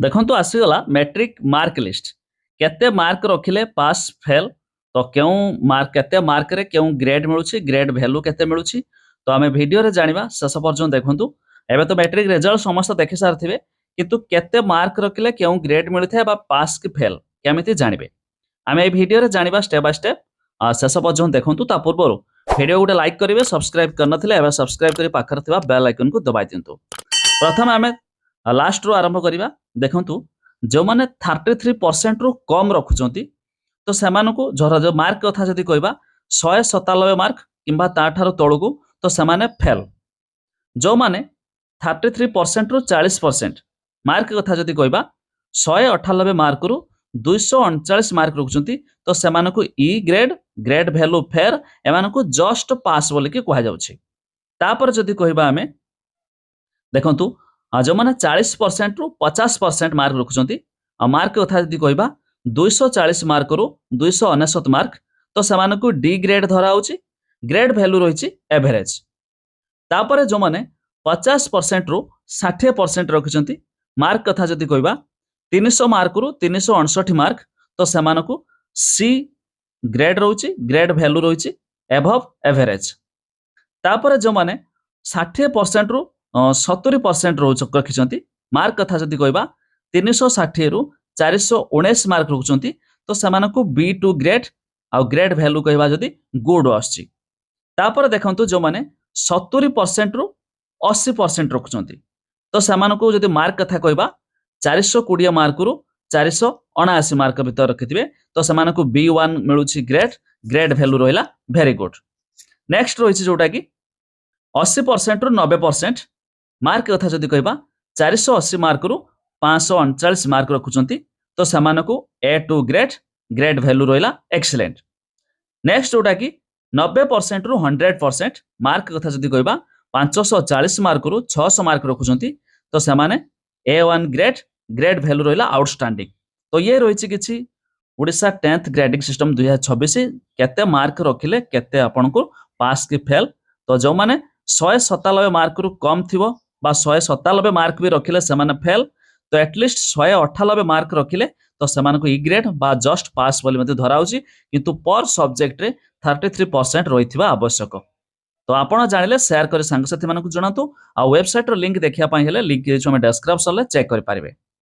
देखो आसीगला matric mark list केते mark रखिले pass fail तो क्यों मार्क केते मार्क रे क्यों ग्रेड मिलुछि ग्रेड वैल्यू केते मिलुछि तो आमे वीडियो रे जानिबा शेष पर्यंत देखंतु। एबे तो मैट्रिक रिजल्ट समस्त देखि सारथिबे किंतु केते मार्क रखिले क्यों ग्रेड मिलथे बा पास कि फेल केमिति जानिबे आमे ए वीडियो रे जानिबा स्टेप बाय स्टेप शेष पर्यंत देखंतु। ता पूर्व वीडियो गोटे लाइक करिवे सब्सक्राइब करनथिले एबे सब्सक्राइब करी पाखर थिबा बेल आइकन को दबाइ दियंतु। प्रथम आमे लास्ट रो आरंभ करिबा। देखंतु जो माने 33% रु कम रखुचंती तो सेमानकु जो मार्क कथा जदि कहबा 197 मार्क किंबा ताठारो तळकु तो सेमाने फेल। जो माने 33% रु 40% मार्क कथा जदि कहबा 198 मार्क रु 239 मार्क रखुचंती तो सेमानकु ई ग्रेड ग्रेड वैल्यू फेयर एमानकु जस्ट पास बोली कि कहा जाउछि। तापर जदि कहबा आमे देखंतु जो मैंने 40% रु 50% मार्क रखुचंती मार्क कथा जदि कहबा 240 मार्क रु 269 मार्क तो सेमानकु डी ग्रेड धरा होछि ग्रेड वैल्यू रहिछि एवरेज। तापरे जो माने 50% रु 60% रखुचंती मार्क कथा जदि कहबा 300 मार्क रु 359 मार्क तो सेमानकु सी ग्रेड रहुछि ग्रेड वैल्यू रहिछि एभव एवरेज। तापरे जो माने 60% रु 70% रखिंट मार्क कथा जदि कहबा 360 रु 419 मार्क रखुचंती तो सेमानकु B2 ग्रेड आउ ग्रेड वैल्यू कहबा जदि गुड आछि। तापर देखंतु जो माने 70% रु 80% रखुचंती तो सेमानकु जदि मार्क कथा कहबा 420 मार्क रु 479 मार्क भीतर रखिथिबे तो सेमानकु B1 मिलुछि ग्रेड ग्रेड वैल्यू रहिला वेरी गुड। नेक्स्ट रहिछि जोटा कि 80% रु 90% मार्क कथा जदि कहबा 480 मार्क रु 539 मार्क रखुचंती तो सेमानकु A2 ग्रेड ग्रेड वैल्यू रहिला एक्सीलेंट। नेक्स्ट जोटा कि 90% रु 100% मार्क कथा जदि कहबा 540 मार्क रु 600 मार्क रखुचंती तो सेमाने A1 ग्रेड ग्रेड वैल्यू रहिला आउटस्टैंडिंग। तो ये रहिछि किछि ओडिशा 10th ग्रेडिंग सिस्टम 2026 केते मार्क रखिले केते आपनको पास कि फेल। तो जो माने 197 मार्क रु कम थिबो बा 197 मार्क भी रखिले सेमाने फेल तो एटलिस्ट 198 मार्क रखिले तो सेमानको ई ग्रेड बा जस्ट पास बोली मते धरा होछि किंतु पर सब्जेक्ट रे 33% रहिथिबा आवश्यक। तो आपण जानिले शेयर करी संग साथी मानकु जणातु आ वेबसाइट रो लिंक देखिया पई हेले लिंक जे हम डिस्क्रिप्शन ले चेक करि पारिबे।